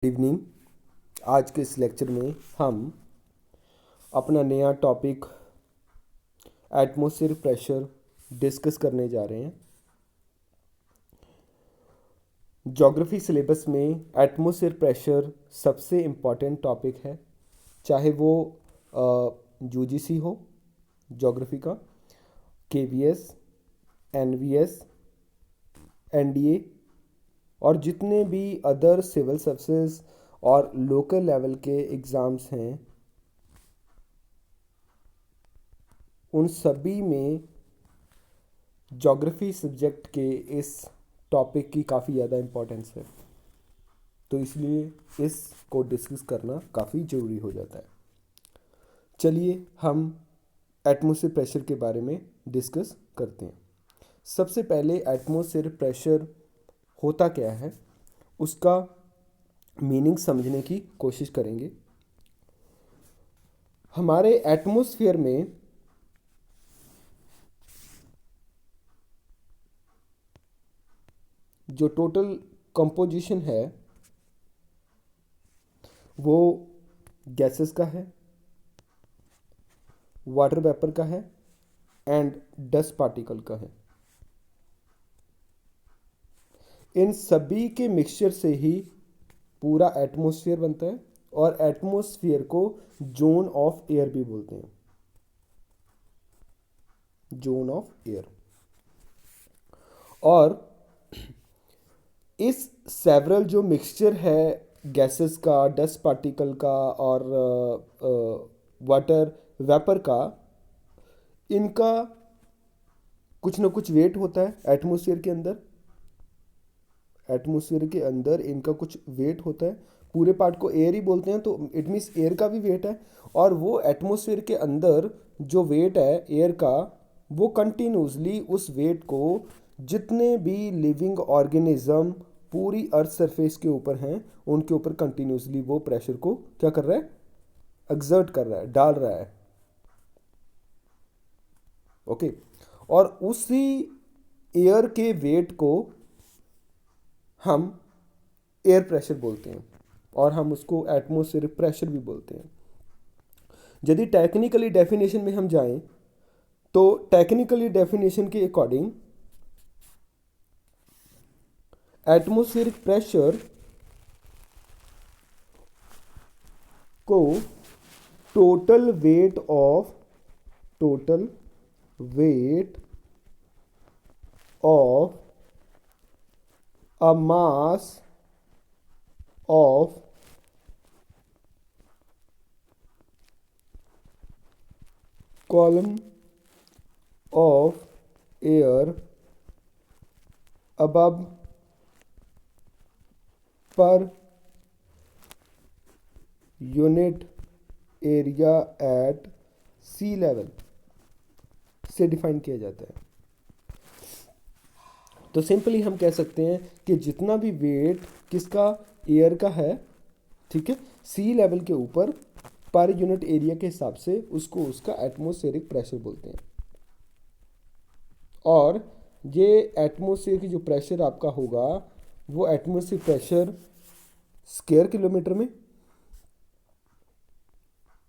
Evening. आज के इस लेक्चर में हम अपना नया टॉपिक एटमॉस्फेरिक प्रेशर डिस्कस करने जा रहे हैं। ज्योग्राफी सिलेबस में एटमॉस्फेरिक प्रेशर सबसे इम्पॉर्टेंट टॉपिक है, चाहे वो यूजीसी हो ज्योग्राफी का, केवीएस, एनवीएस, एनडीए और जितने भी अदर सिविल सर्विसेज और लोकल लेवल के एग्ज़ाम्स हैं, उन सभी में ज्योग्राफी सब्जेक्ट के इस टॉपिक की काफ़ी ज़्यादा इम्पोर्टेंस है, तो इसलिए इसको डिस्कस करना काफ़ी ज़रूरी हो जाता है। चलिए हम एटमॉस्फेरिक प्रेशर के बारे में डिस्कस करते हैं। सबसे पहले एटमॉस्फेरिक प्रेशर होता क्या है, उसका मीनिंग समझने की कोशिश करेंगे। हमारे एटमॉस्फेयर में जो टोटल कंपोजिशन है वो गैसेस का है, वाटर वेपर का है एंड डस्ट पार्टिकल का है। इन सभी के मिक्सचर से ही पूरा एटमॉस्फेयर बनता है और एटमॉस्फेयर को जोन ऑफ एयर भी बोलते हैं, जोन ऑफ एयर। और इस सेवरल जो मिक्सचर है गैसेस का, डस्ट पार्टिकल का और वाटर वेपर का, इनका कुछ ना कुछ वेट होता है एटमॉस्फेयर के अंदर। एटमॉस्फेयर के अंदर इनका कुछ वेट होता है। पूरे पार्ट को एयर ही बोलते हैं, तो इट मीन्स एयर का भी वेट है। और वो एटमॉस्फेयर के अंदर जो वेट है एयर का, वो कंटिन्यूसली उस वेट को जितने भी लिविंग ऑर्गेनिज्म पूरी अर्थ सरफेस के ऊपर हैं, उनके ऊपर कंटिन्यूसली वो प्रेशर को क्या कर रहा है, एक्सर्ट कर रहा है, डाल रहा है। ओके। और उसी एयर के वेट को हम एयर प्रेशर बोलते हैं और हम उसको एटमॉस्फेरिक प्रेशर भी बोलते हैं। यदि टेक्निकली डेफिनेशन में हम जाएं, तो टेक्निकली डेफिनेशन के अकॉर्डिंग एटमॉस्फेरिक प्रेशर को total weight of a mass of column of air above per unit area at sea level से डिफाइन किया जाता है। तो सिंपली हम कह सकते हैं कि जितना भी वेट किसका, एयर का है, ठीक है, सी लेवल के ऊपर पर यूनिट एरिया के हिसाब से उसको उसका एटमॉस्फेरिक प्रेशर बोलते हैं। और ये एटमॉस्फेयर की जो प्रेशर आपका होगा, वो एटमॉस्फेरिक प्रेशर स्क्वायर किलोमीटर में,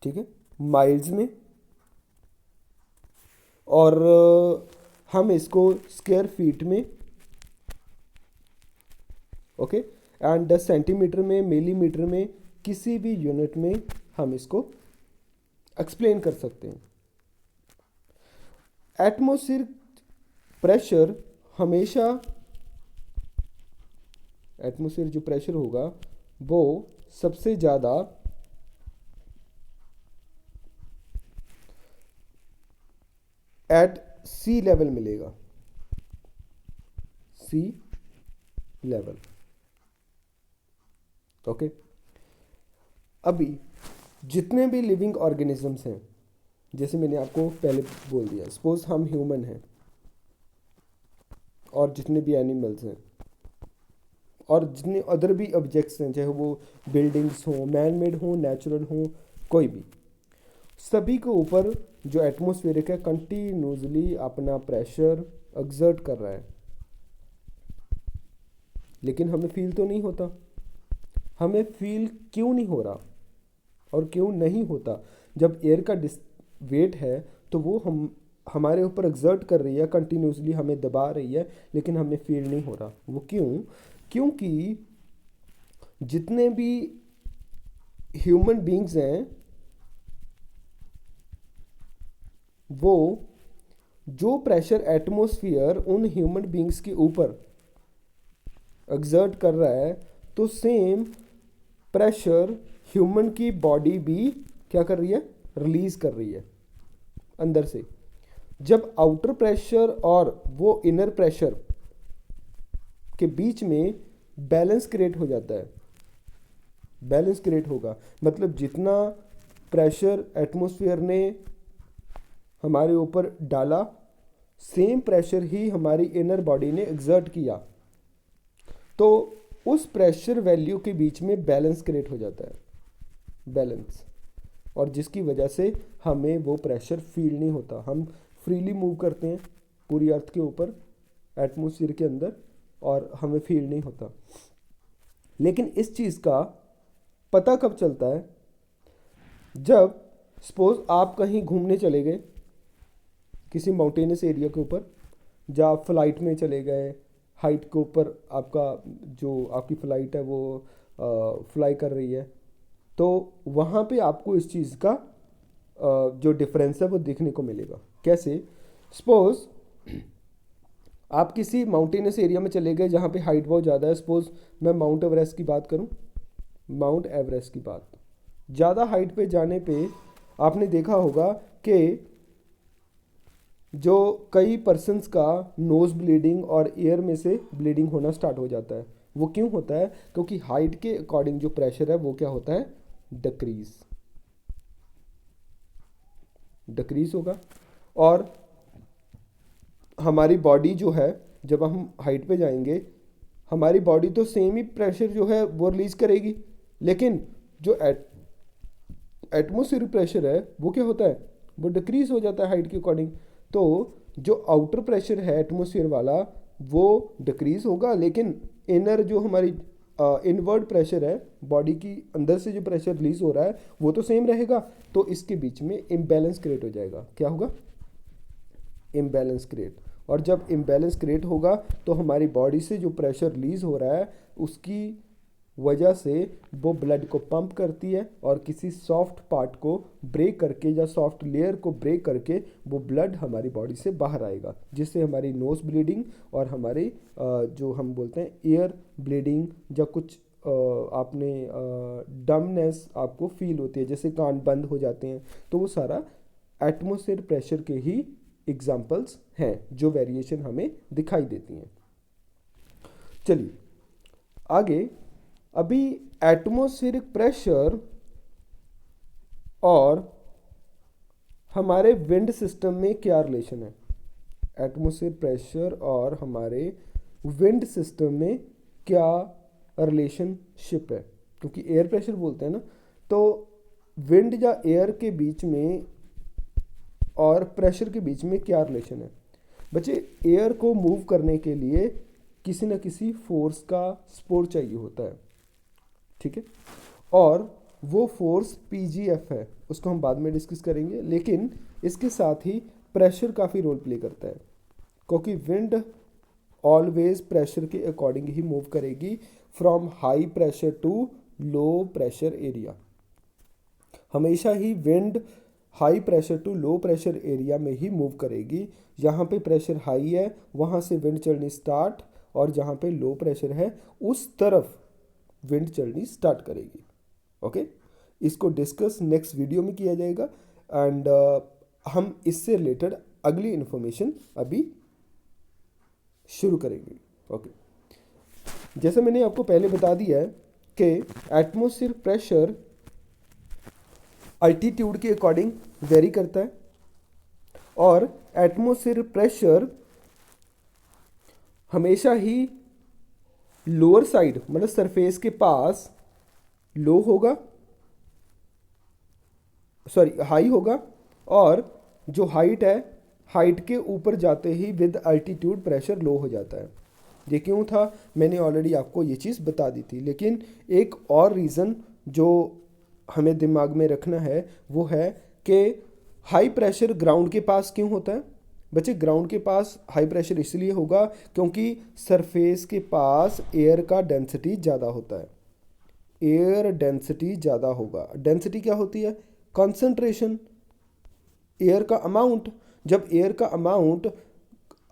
ठीक है, माइल्स में, और हम इसको स्क्वायर फीट में, ओके, एंड सेंटीमीटर में, मिलीमीटर में, किसी भी यूनिट में हम इसको एक्सप्लेन कर सकते हैं। एटमॉस्फेरिक प्रेशर हमेशा, एटमॉस्फेयर जो प्रेशर होगा वो सबसे ज़्यादा एट सी लेवल मिलेगा, सी लेवल। ओके। अभी जितने भी लिविंग ऑर्गेनिजम्स हैं, जैसे मैंने आपको पहले बोल दिया, सपोज हम ह्यूमन हैं और जितने भी एनिमल्स हैं और जितने अदर भी ऑब्जेक्ट्स हैं, चाहे वो बिल्डिंग्स हों, मैन मेड हों, नेचुरल हों, कोई भी, सभी के ऊपर जो एटमॉस्फेरिक है कंटिन्यूसली अपना प्रेशर एक्सर्ट कर रहा है, लेकिन हमें फील तो नहीं होता। हमें फील क्यों नहीं हो रहा और क्यों नहीं होता? जब एयर का वेट है तो वो हमारे ऊपर एक्सर्ट कर रही है, कंटिन्यूसली हमें दबा रही है, लेकिन हमें फील नहीं हो रहा। वो क्यों? क्योंकि जितने भी ह्यूमन बींग्स हैं वो जो प्रेशर एटमॉस्फेयर उन ह्यूमन बींग्स के ऊपर एक्सर्ट कर रहा है, तो सेम प्रेशर ह्यूमन की बॉडी भी क्या कर रही है? रिलीज कर रही है अंदर से। जब आउटर प्रेशर और वो इनर प्रेशर के बीच में बैलेंस क्रिएट हो जाता है, बैलेंस क्रिएट होगा मतलब जितना प्रेशर एटमॉस्फेयर ने हमारे ऊपर डाला, सेम प्रेशर ही हमारी इनर बॉडी ने एक्सर्ट किया, तो उस प्रेशर वैल्यू के बीच में बैलेंस क्रिएट हो जाता है, बैलेंस, और जिसकी वजह से हमें वो प्रेशर फील नहीं होता। हम फ्रीली मूव करते हैं पूरी अर्थ के ऊपर, एटमॉस्फेयर के अंदर, और हमें फील नहीं होता। लेकिन इस चीज़ का पता कब चलता है? जब सपोज आप कहीं घूमने चले गए किसी माउंटेनस एरिया के ऊपर, जब आप फ्लाइट में चले गए, हाइट के ऊपर आपका जो आपकी फ़्लाइट है वो फ्लाई कर रही है, तो वहाँ पे आपको इस चीज़ का जो डिफरेंस है वो देखने को मिलेगा। कैसे? सपोज आप किसी माउंटेनस एरिया में चले गए जहाँ पे हाइट बहुत ज़्यादा है। सपोज मैं माउंट एवरेस्ट की बात करूँ, माउंट एवरेस्ट की बात, ज़्यादा हाइट पे जाने पे आपने देखा होगा कि जो कई पर्सन्स का नोज़ ब्लीडिंग और ईयर में से ब्लीडिंग होना स्टार्ट हो जाता है। वो क्यों होता है? क्योंकि हाइट के अकॉर्डिंग जो प्रेशर है वो क्या होता है? डिक्रीज होगा। और हमारी बॉडी जो है, जब हम हाइट पे जाएंगे, हमारी बॉडी तो सेम ही प्रेशर जो है वो रिलीज करेगी, लेकिन जो एटमोस्फेरिक प्रेशर है वो क्या होता है? वो डिक्रीज हो जाता है हाइट के अकॉर्डिंग। तो जो आउटर प्रेशर है एटमोस्फेयर वाला वो डिक्रीज होगा, लेकिन इनर जो हमारी इनवर्ड प्रेशर है, बॉडी की अंदर से जो प्रेशर रिलीज हो रहा है वो तो सेम रहेगा। तो इसके बीच में इम्बैलेंस क्रिएट हो जाएगा। क्या होगा? Imbalance create. और जब इम्बैलेंस क्रिएट होगा तो हमारी बॉडी से जो प्रेशर रिलीज हो रहा है उसकी वजह से वो ब्लड को पंप करती है और किसी सॉफ्ट पार्ट को ब्रेक करके या सॉफ्ट लेयर को ब्रेक करके वो ब्लड हमारी बॉडी से बाहर आएगा, जिससे हमारी नोज ब्लीडिंग और हमारी जो हम बोलते हैं ईयर ब्लीडिंग या कुछ आपने डमनेस आपको फील होती है, जैसे कान बंद हो जाते हैं, तो वो सारा एटमोस्फेयर प्रेशर के ही एग्जाम्पल्स हैं जो वेरिएशन हमें दिखाई देती हैं। चलिए आगे। अभी एटमॉस्फेरिक प्रेशर और हमारे विंड सिस्टम में क्या रिलेशन है? एटमॉस्फेरिक प्रेशर और हमारे विंड सिस्टम में क्या रिलेशनशिप है? क्योंकि एयर प्रेशर बोलते हैं ना, तो विंड या एयर के बीच में और प्रेशर के बीच में क्या रिलेशन है? बच्चे, एयर को मूव करने के लिए किसी न किसी फोर्स का सपोर्ट चाहिए होता है, ठीक है? और वो फोर्स पीजीएफ है, उसको हम बाद में डिस्कस करेंगे। लेकिन इसके साथ ही प्रेशर काफ़ी रोल प्ले करता है, क्योंकि विंड ऑलवेज प्रेशर के अकॉर्डिंग ही मूव करेगी, from high pressure to low pressure area. हमेशा ही wind high pressure to low pressure area में ही मूव करेगी। जहाँ पे प्रेशर हाई है वहाँ से विंड चलनी स्टार्ट, और जहाँ पे लो प्रेशर है उस तरफ विंड चलनी स्टार्ट करेगी। ओके, इसको डिस्कस नेक्स्ट वीडियो में किया जाएगा। एंड हम इससे रिलेटेड अगली इन्फॉर्मेशन अभी शुरू करेंगे। ओके, जैसे मैंने आपको पहले बता दिया है कि एटमॉस्फेयर प्रेशर अल्टीट्यूड के अकॉर्डिंग वेरी करता है, और एटमॉस्फेयर प्रेशर हमेशा ही लोअर साइड मतलब सरफेस के पास लो होगा, सॉरी हाई होगा, और जो हाइट है हाइट के ऊपर जाते ही विद अल्टीट्यूड प्रेशर लो हो जाता है। ये क्यों था, मैंने ऑलरेडी आपको ये चीज़ बता दी थी। लेकिन एक और रीज़न जो हमें दिमाग में रखना है वो है कि हाई प्रेशर ग्राउंड के पास क्यों होता है। बच्चे, ग्राउंड के पास हाई प्रेशर इसलिए होगा क्योंकि सरफेस के पास एयर का डेंसिटी ज़्यादा होता है। एयर डेंसिटी ज़्यादा होगा। डेंसिटी क्या होती है? कंसंट्रेशन, एयर का अमाउंट। जब एयर का अमाउंट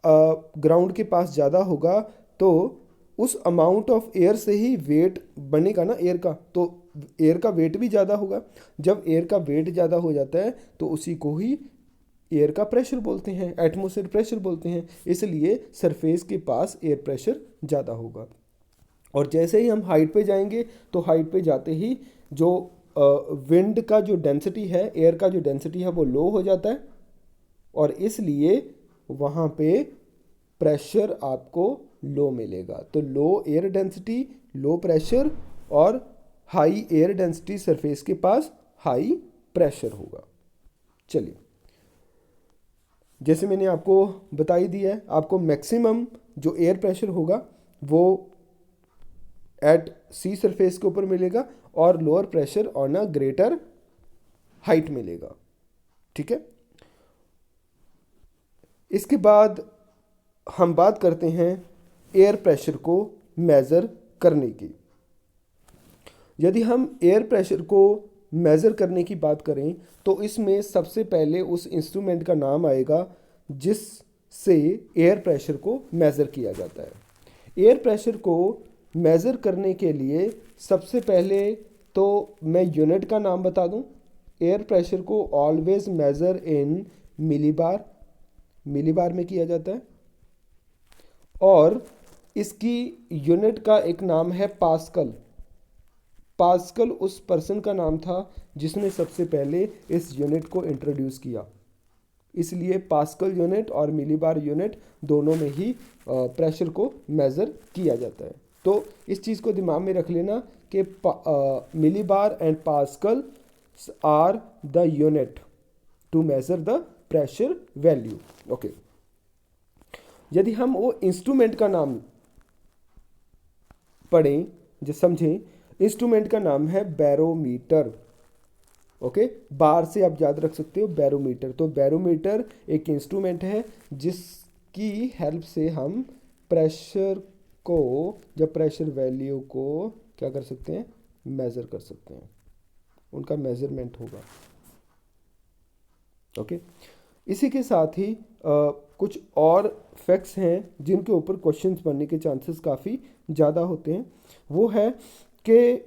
ग्राउंड के पास ज़्यादा होगा तो उस अमाउंट ऑफ एयर से ही वेट बनेगा ना एयर का, तो एयर का वेट भी ज़्यादा होगा। जब एयर का वेट ज़्यादा हो जाता है तो उसी को ही एयर का प्रेशर बोलते हैं, एटमॉस्फेयर प्रेशर बोलते हैं। इसलिए सरफेस के पास एयर प्रेशर ज़्यादा होगा। और जैसे ही हम हाइट पे जाएंगे तो हाइट पे जाते ही जो विंड का जो डेंसिटी है, एयर का जो डेंसिटी है वो लो हो जाता है, और इसलिए वहाँ पे प्रेशर आपको लो मिलेगा। तो लो एयर डेंसिटी, लो प्रेशर, और हाई एयर डेंसिटी सरफेस के पास हाई प्रेशर होगा। चलिए, जैसे मैंने आपको बता ही दिया है, आपको मैक्सिमम जो एयर प्रेशर होगा वो एट सी सरफेस के ऊपर मिलेगा और lower pressure on a greater height मिलेगा। ठीक है, इसके बाद हम बात करते हैं एयर प्रेशर को मेज़र करने की। यदि हम एयर प्रेशर को मेज़र करने की बात करें तो इसमें सबसे पहले उस इंस्ट्रूमेंट का नाम आएगा जिससे एयर प्रेशर को मेज़र किया जाता है। एयर प्रेशर को मेज़र करने के लिए सबसे पहले तो मैं यूनिट का नाम बता दूं। एयर प्रेशर को ऑलवेज मेज़र इन मिलीबार, मिलीबार में किया जाता है, और इसकी यूनिट का एक नाम है पास्कल। पास्कल उस पर्सन का नाम था जिसने सबसे पहले इस यूनिट को इंट्रोड्यूस किया, इसलिए पास्कल यूनिट और मिलीबार यूनिट दोनों में ही प्रेशर को मेज़र किया जाता है। तो इस चीज़ को दिमाग में रख लेना कि millibar and pascal are the unit to measure the pressure value. Okay, यदि हम वो इंस्ट्रूमेंट का नाम पढ़ें, जो समझें, इंस्ट्रूमेंट का नाम है बैरोमीटर। ओके, बार से आप याद रख सकते हो बैरोमीटर। तो बैरोमीटर एक इंस्ट्रूमेंट है जिसकी हेल्प से हम प्रेशर को, जब प्रेशर वैल्यू को क्या कर सकते हैं, मेज़र कर सकते हैं, उनका मेज़रमेंट होगा। ओके, इसी के साथ ही कुछ और फैक्ट्स हैं जिनके ऊपर क्वेश्चंस बनने के चांसेस काफ़ी ज़्यादा होते हैं। वो है कि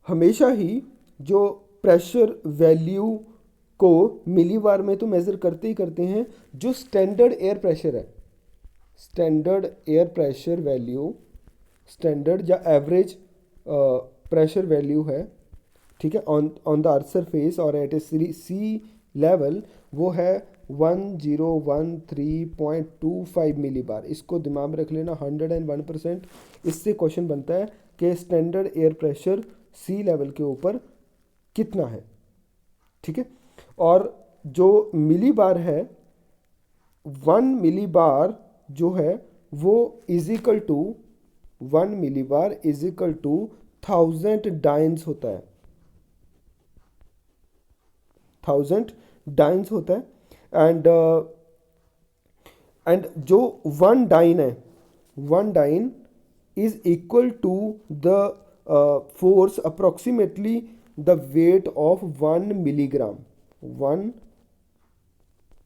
हमेशा ही जो प्रेशर वैल्यू को मिलीबार में तो मेज़र करते ही करते हैं, जो स्टैंडर्ड एयर प्रेशर है, standard air pressure value, standard या एवरेज प्रेशर वैल्यू है, ठीक है, ऑन द अर्थ सरफेस और एट ए सी लेवल, वो है 1013.25 मिलीबार। इसको दिमाग में रख लेना, 101%। इससे क्वेश्चन बनता है कि स्टैंडर्ड एयर प्रेशर सी लेवल के ऊपर कितना है। ठीक है, और जो मिलीबार है, 1 मिलीबार जो है वो equal to 1 millibar equal to 1000 dynes होता है, 1000 डाइन्स होता है। एंड जो 1 डाइन है, 1 dyne is equal to the force approximately the weight of 1 milligram, 1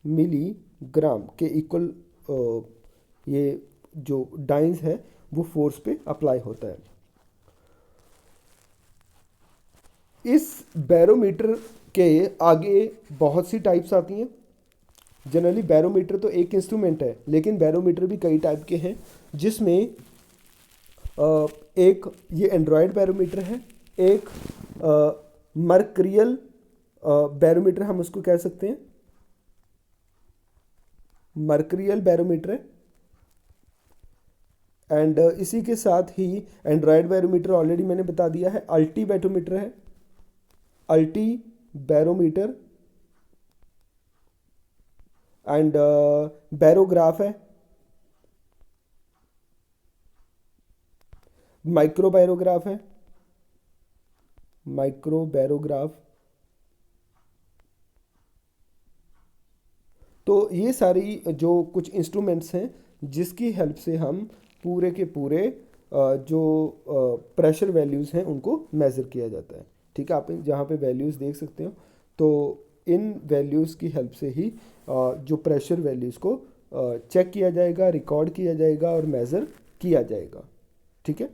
milligram के इक्वल ये जो डाइन्स है वो फोर्स पे अप्लाई होता है। इस बैरोमीटर के आगे बहुत सी टाइप्स आती हैं। जनरली बैरोमीटर तो एक इंस्ट्रूमेंट है, लेकिन बैरोमीटर भी कई टाइप के हैं, जिसमें एक ये एंड्रॉयड बैरोमीटर है, एक मर्करियल बैरोमीटर हम उसको कह सकते हैं, मर्करियल बैरोमीटर है। एंड इसी के साथ ही एंड्रॉयड बैरोमीटर ऑलरेडी मैंने बता दिया है, अल्टी बैरोमीटर है, अल्टी बैरोमीटर, एंड बैरोग्राफ है, माइक्रोबैरोग्राफ है, माइक्रोबैरोग्राफ। तो ये सारी जो कुछ इंस्ट्रूमेंट्स हैं जिसकी हेल्प से हम पूरे के पूरे जो प्रेशर वैल्यूज़ हैं उनको मेज़र किया जाता है। ठीक है, आप जहाँ पे वैल्यूज़ देख सकते हो, तो इन वैल्यूज़ की हेल्प से ही जो प्रेशर वैल्यूज़ को चेक किया जाएगा, रिकॉर्ड किया जाएगा और मेज़र किया जाएगा। ठीक है,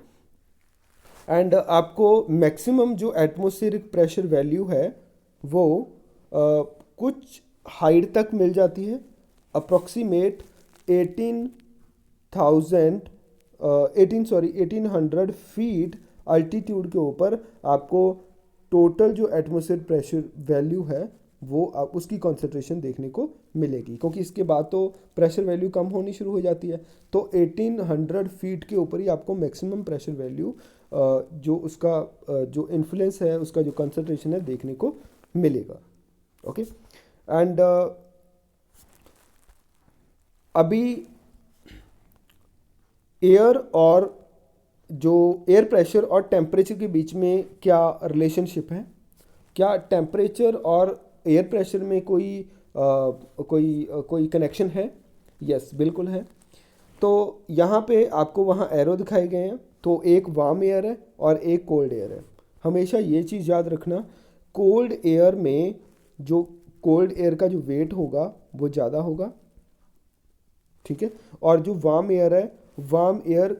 एंड आपको मैक्सिमम जो एटमॉस्फेरिक प्रेशर वैल्यू है वो कुछ हाइट तक मिल जाती है, अप्रॉक्सीमेट 1800 फीट अल्टीट्यूड के ऊपर आपको टोटल जो एटमॉस्फेरिक प्रेशर वैल्यू है वो आप उसकी कॉन्सेंट्रेशन देखने को मिलेगी, क्योंकि इसके बाद तो प्रेशर वैल्यू कम होनी शुरू हो जाती है। तो 1800 फीट के ऊपर ही आपको मैक्सिमम प्रेशर वैल्यू जो उसका जो इन्फ्लुएंस है, उसका जो कंसंट्रेशन है देखने को मिलेगा। ओके, एंड अभी एयर और जो एयर प्रेशर और टेम्परेचर के बीच में क्या रिलेशनशिप है? क्या टेम्परेचर और एयर प्रेशर में कोई कनेक्शन है? यस, बिल्कुल है। तो यहाँ पे आपको वहाँ एरो दिखाए गए हैं, तो एक वार्म एयर है और एक कोल्ड एयर है। हमेशा ये चीज़ याद रखना, कोल्ड एयर में जो कोल्ड एयर का जो वेट होगा वो ज़्यादा होगा। ठीक है, और जो वार्म एयर है, वार्म एयर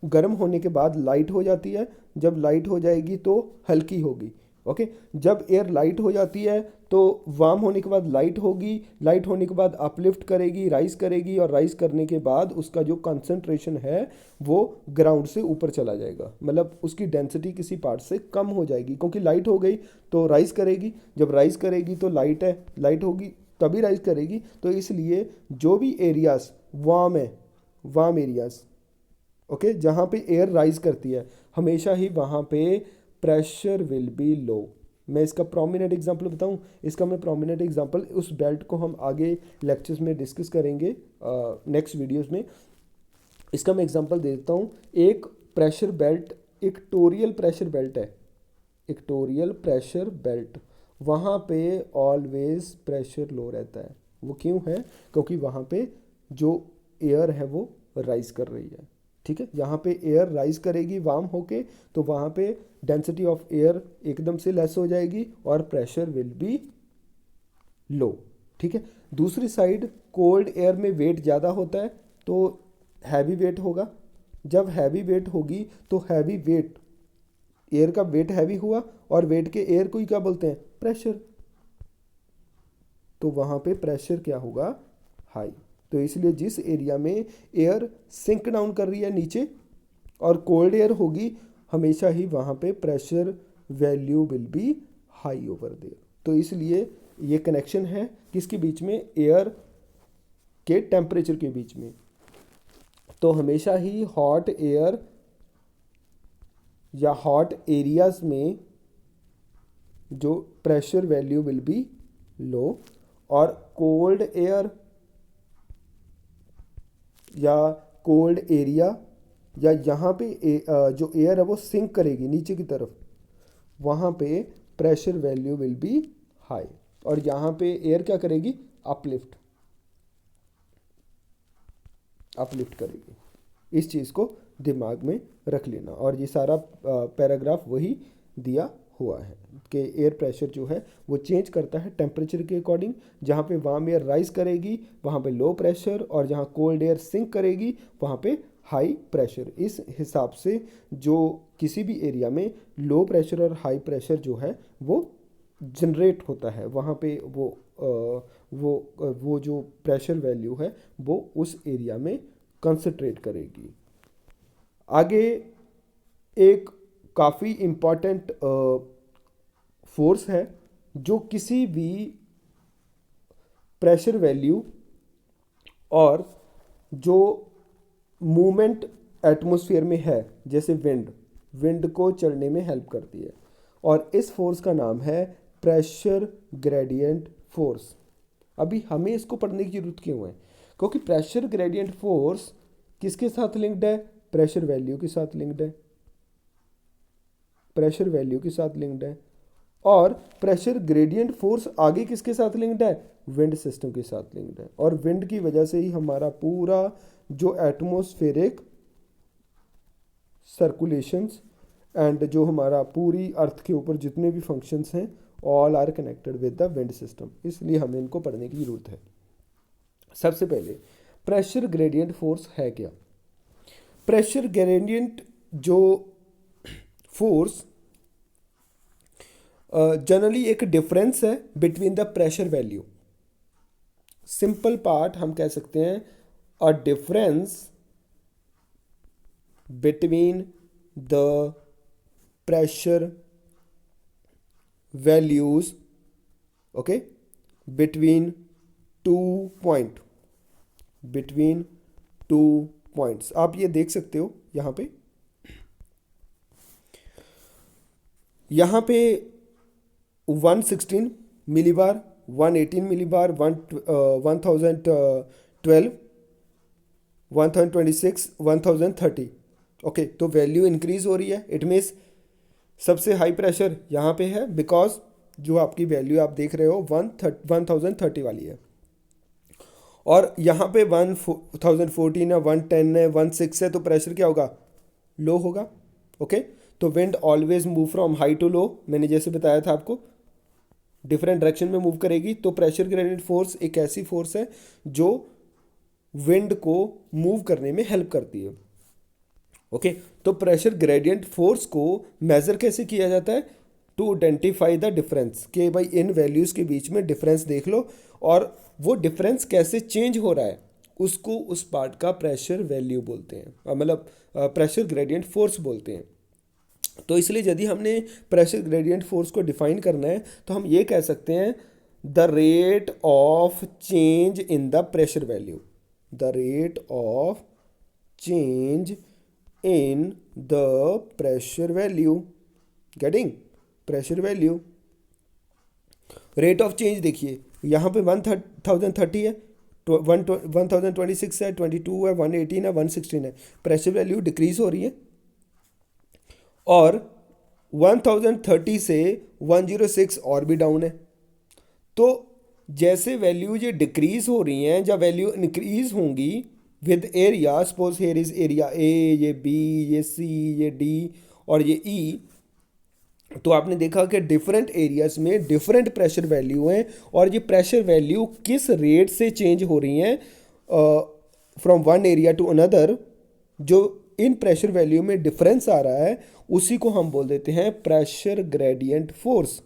गर्म होने के बाद लाइट हो जाती है, जब लाइट हो जाएगी तो हल्की होगी। ओके, जब एयर लाइट हो जाती है तो वार्म होने के बाद लाइट होगी, लाइट होने के बाद अपलिफ्ट करेगी, राइज करेगी, और राइज करने के बाद उसका जो कंसंट्रेशन है वो ग्राउंड से ऊपर चला जाएगा, मतलब उसकी डेंसिटी किसी पार्ट से कम हो जाएगी, क्योंकि लाइट हो गई तो राइज करेगी, जब राइज करेगी तो लाइट है, लाइट होगी तभी राइज करेगी। तो इसलिए जो भी एरियाज वार्म है, वार्म एरियाज, ओके, जहाँ पे एयर राइज करती है, हमेशा ही वहाँ पे प्रेशर विल बी लो। मैं इसका प्रोमिनेंट एग्जांपल बताऊँ, इसका मैं प्रोमिनेंट एग्जांपल, उस बेल्ट को हम आगे लेक्चर्स में डिस्कस करेंगे नेक्स्ट वीडियोस में। इसका मैं एग्जांपल दे देता हूँ। एक pressure belt equatorial pressure belt है, इक्वेटोरियल प्रेशर बेल्ट, वहाँ पे ऑलवेज प्रेशर लो रहता है। वो क्यों है? क्योंकि वहाँ पे जो एयर है वो राइज कर रही है। ठीक है, यहाँ पे एयर राइज करेगी वार्म होके, तो वहाँ पे डेंसिटी ऑफ एयर एकदम से लेस हो जाएगी और प्रेशर विल बी लो। ठीक है, दूसरी साइड कोल्ड एयर में वेट ज़्यादा होता है तो हैवी वेट होगा। जब हैवी वेट होगी तो हैवी वेट, एयर का वेट हैवी हुआ और वेट के एयर को ही क्या बोलते हैं? प्रेशर। तो वहाँ पे प्रेशर क्या होगा? हाई। तो इसलिए जिस एरिया में एयर सिंक डाउन कर रही है नीचे और कोल्ड एयर होगी, हमेशा ही वहाँ पे pressure value will be high over there. तो इसलिए ये कनेक्शन है किसके बीच में? एयर के टेम्परेचर के बीच में। तो हमेशा ही हॉट एयर या हॉट एरियाज में जो प्रेशर वैल्यू विल बी लो, और कोल्ड एयर या कोल्ड एरिया या यहाँ पे जो एयर है वो सिंक करेगी नीचे की तरफ, वहाँ पे pressure value will be high, और यहाँ पे एयर क्या करेगी? अपलिफ्ट, अपलिफ्ट करेगी। इस चीज़ को दिमाग में रख लेना, और ये सारा पैराग्राफ वही दिया हुआ है कि एयर प्रेशर जो है वो चेंज करता है टेम्परेचर के अकॉर्डिंग। जहाँ पे वार्म एयर राइज करेगी वहाँ पे लो प्रेशर, और जहाँ कोल्ड एयर सिंक करेगी वहाँ पे हाई प्रेशर। इस हिसाब से जो किसी भी एरिया में लो प्रेशर और हाई प्रेशर जो है वो जनरेट होता है, वहाँ पे वो जो प्रेशर वैल्यू है वो उस एरिया में कंसंट्रेट करेगी। आगे एक काफ़ी इम्पॉर्टेंट फोर्स है जो किसी भी प्रेशर वैल्यू और जो मूवमेंट एटमॉस्फेयर में है, जैसे विंड को चलने में हेल्प करती है, और इस फोर्स का नाम है प्रेशर ग्रेडियंट फोर्स। अभी हमें इसको पढ़ने की जरूरत क्यों है? क्योंकि प्रेशर ग्रेडियंट फोर्स किसके साथ लिंक्ड है? प्रेशर वैल्यू के साथ लिंक्ड है। प्रेशर वैल्यू के साथ लिंक्ड है, और प्रेशर ग्रेडियंट फोर्स आगे किसके साथ लिंक्ड है, विंड सिस्टम के साथ लिंक्ड है। और विंड की वजह से ही हमारा पूरा जो एटमॉस्फेरिक सर्कुलेशंस एंड जो हमारा पूरी अर्थ के ऊपर जितने भी फंक्शंस हैं all are connected with the wind system, इसलिए हमें इनको पढ़ने की ज़रूरत है। सबसे पहले प्रेशर ग्रेडियंट फोर्स है क्या। प्रेशर ग्रेडियंट जो फोर्स जनरली एक डिफरेंस है between the pressure value. Simple part हम कह सकते हैं a difference between the pressure values, okay, between two points. आप ये देख सकते हो यहाँ पे 116 मिलीबार, 118 मिलीबार, 1012, 1026, 1030। ओके, तो वैल्यू इंक्रीज हो रही है। इट मीन्स सबसे हाई प्रेशर यहाँ पे है, बिकॉज जो आपकी वैल्यू आप देख रहे हो 1030 वाली है, और यहाँ पे 1014 है, 110 है, 16 है, तो प्रेशर क्या होगा, लो होगा। ओके, तो wind always move from high to low, मैंने जैसे बताया था आपको, डिफरेंट डायरेक्शन में मूव करेगी। तो प्रेशर ग्रेडियंट फोर्स एक ऐसी फोर्स है जो विंड को मूव करने में हेल्प करती है। ओके, तो प्रेशर ग्रेडियंट फोर्स को मेजर कैसे किया जाता है, टू आइडेंटिफाई द डिफरेंस, कि भाई इन वैल्यूज़ के बीच में डिफरेंस देख लो, और वो डिफरेंस कैसे चेंज हो रहा है उसको उस पार्ट का प्रेशर वैल्यू बोलते हैं, मतलब प्रेशर ग्रेडियंट फोर्स बोलते हैं। तो इसलिए यदि हमने प्रेशर ग्रेडियंट फोर्स को डिफाइन करना है तो हम ये कह सकते हैं the rate of change in the pressure value, the rate of change in the pressure value, getting pressure value. Rate of change देखिए यहाँ पे 1030 है, 1026 है, 22 है, 118 है, 116 है, प्रेशर वैल्यू डिक्रीज हो रही है। और 1030 से 106 और भी डाउन है। तो जैसे वैल्यू ये डिक्रीज हो रही हैं, जब वैल्यू इंक्रीज होंगी with area, suppose here is area A, ये बी, ये सी, ये डी और ये ई, तो आपने देखा कि डिफरेंट एरियाज में डिफरेंट प्रेशर वैल्यू हैं, और ये प्रेशर वैल्यू किस रेट से चेंज हो रही हैं from one area to another, जो इन प्रेशर वैल्यू में डिफरेंस आ रहा है उसी को हम बोल देते हैं प्रेशर ग्रेडियंट फोर्स।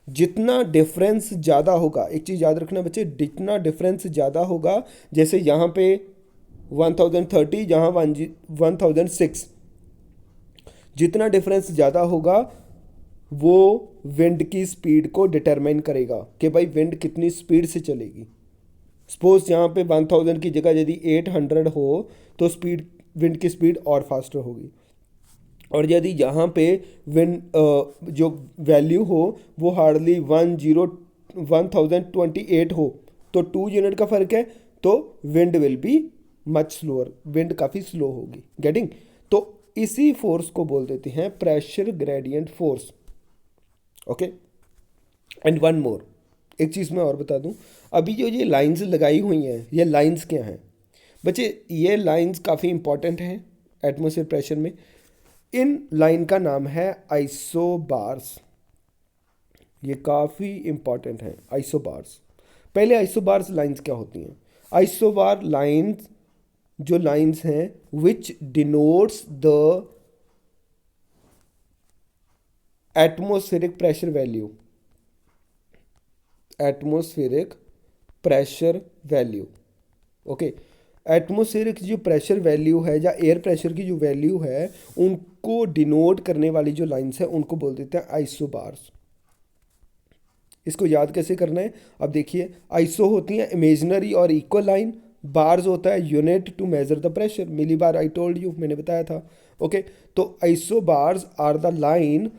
जितना डिफरेंस ज़्यादा होगा, एक चीज़ याद रखना बच्चे, जितना डिफरेंस ज़्यादा होगा, जैसे यहाँ पे 1030, यहाँ 1006, जितना डिफरेंस ज़्यादा होगा वो विंड की स्पीड को डिटरमाइन करेगा कि भाई विंड कितनी स्पीड से चलेगी। सपोज यहाँ पे 1000 की जगह यदि 800 हो तो स्पीड, विंड की स्पीड और फास्टर होगी, और यदि यहाँ पे विंड जो वैल्यू हो वो हार्डली 1028 हो तो 2 यूनिट का फर्क है, तो wind will be much slower, wind काफ़ी स्लो होगी, गेटिंग। तो इसी फोर्स को बोल देते हैं pressure gradient force. Okay, and one more, एक चीज़ मैं और बता दूं, अभी जो ये लाइंस लगाई हुई हैं, ये लाइंस क्या हैं बच्चे, ये लाइंस काफ़ी इंपॉर्टेंट हैं एटमॉस्फेयर प्रेशर में। इन लाइन का नाम है आइसोबार्स, ये काफ़ी इंपॉर्टेंट है आइसोबार्स। पहले आइसोबार्स लाइंस क्या होती हैं, आइसोबार लाइंस जो लाइंस हैं विच denotes the atmospheric pressure value, atmospheric pressure value. Okay, atmospheric जो प्रेशर वैल्यू है या एयर प्रेशर की जो वैल्यू है उनको डिनोट करने वाली जो लाइंस है उनको बोल देते हैं आइसोबार्स। इसको याद कैसे करना है, अब देखिए, आइसो होती है इमेजिनरी और इक्वल लाइन, बार्स होता है unit to measure the pressure, millibar, I told you, मैंने बताया था। ओके, तो isobars are the line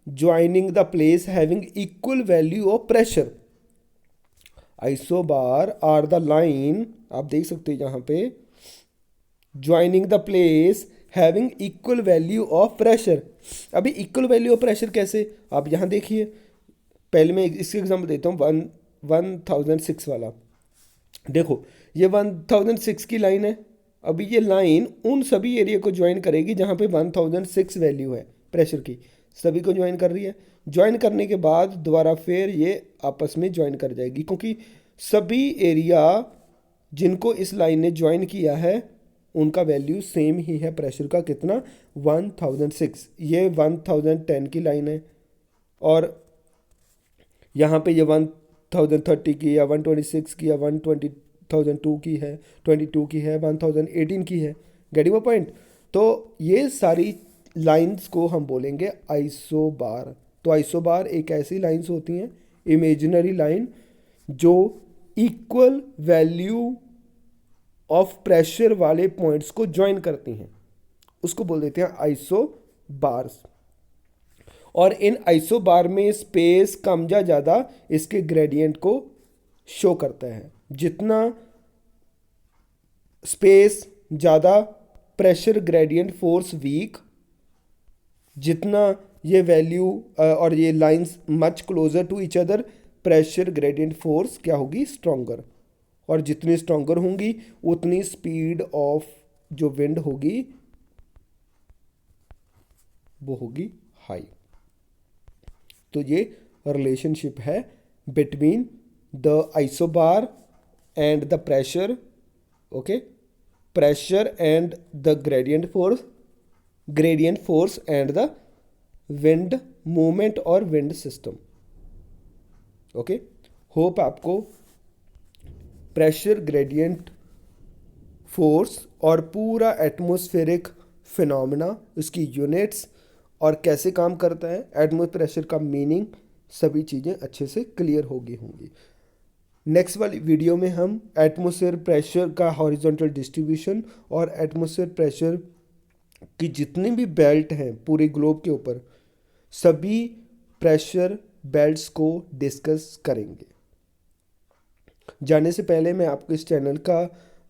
joining the place having equal value of pressure. Isobar are the line, आप देख सकते हैं यहाँ पे, joining the place having equal value of pressure. अभी इक्वल वैल्यू ऑफ प्रेशर कैसे, आप यहाँ देखिए, पहले मैं इसके एग्जाम्पल देता हूँ 1006 वाला। देखो ये 1006 की लाइन है। अभी ये लाइन उन सभी एरिया को ज्वाइन करेगी जहाँ पे 1006 वैल्यू है प्रेशर की, सभी को ज्वाइन कर रही है। ज्वाइन करने के बाद दोबारा फिर ये आपस में ज्वाइन कर जाएगी, क्योंकि सभी एरिया जिनको इस लाइन ने ज्वाइन किया है उनका वैल्यू सेम ही है प्रेशर का, कितना 1006। ये 1010 की लाइन है, और यहाँ पे ये 1030 की या 126 की या 120,002 की है, 22 की है, 1018 की है। Getting a point. तो ये सारी लाइंस को हम बोलेंगे आइसोबार। तो आइसोबार एक ऐसी लाइंस होती हैं, इमेजिनरी लाइन, जो इक्वल वैल्यू ऑफ प्रेशर वाले पॉइंट्स को ज्वाइन करती हैं, उसको बोल देते हैं आइसोबार्स। और इन आइसोबार में स्पेस कम या ज़्यादा इसके ग्रेडियंट को शो करता है। जितना स्पेस ज़्यादा प्रेशर ग्रेडियंट फोर्स वीक, जितना ये वैल्यू और ये lines much closer to each other, pressure gradient force क्या होगी, स्ट्रोंगर। और जितनी स्ट्रोंगर होंगी उतनी स्पीड ऑफ जो विंड होगी वो होगी हाई। तो ये रिलेशनशिप है between the isobar and the pressure, okay, pressure and the gradient force and the wind movement और विंड सिस्टम। ओके, होप आपको प्रेशर ग्रेडियंट फोर्स और पूरा एटमॉस्फेरिक फिनोमेना, उसकी यूनिट्स और कैसे काम करता है, एटमॉस्फेरिक प्रेशर का मीनिंग, सभी चीज़ें अच्छे से क्लियर होंगी। नेक्स्ट वाली वीडियो में हम एटमॉस्फेयर प्रेशर का हॉरिजॉन्टल डिस्ट्रीब्यूशन और एटमॉस्फेयर प्रेशर की जितनी भी बेल्ट हैं पूरे ग्लोब के ऊपर, सभी प्रेशर बेल्ट्स को डिस्कस करेंगे। जाने से पहले मैं आपको इस चैनल का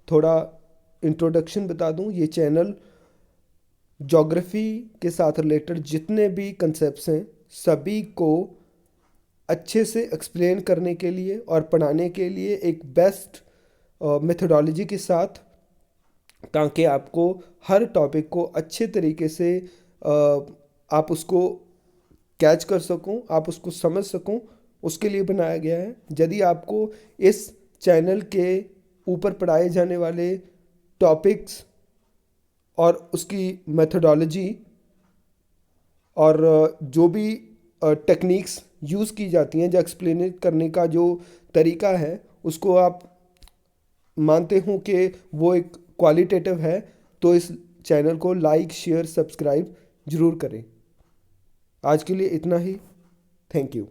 थोड़ा इंट्रोडक्शन बता दूं। ये चैनल ज्योग्राफी के साथ रिलेटेड जितने भी कंसेप्ट्स हैं सभी को अच्छे से एक्सप्लेन करने के लिए और पढ़ाने के लिए एक बेस्ट मेथोडोलॉजी के साथ, ताकि आपको हर टॉपिक को अच्छे तरीके से आप उसको कैच कर सकों, आप उसको समझ सकों, उसके लिए बनाया गया है। यदि आपको इस चैनल के ऊपर पढ़ाए जाने वाले टॉपिक्स और उसकी मेथोडोलॉजी और जो भी टेक्निक्स यूज़ की जाती हैं, जो एक्सप्लेन करने का जो तरीका है, उसको आप मानते हो कि वो एक क्वालिटेटिव है, तो इस चैनल को लाइक, शेयर, सब्सक्राइब ज़रूर करें। आज के लिए इतना ही। Thank you.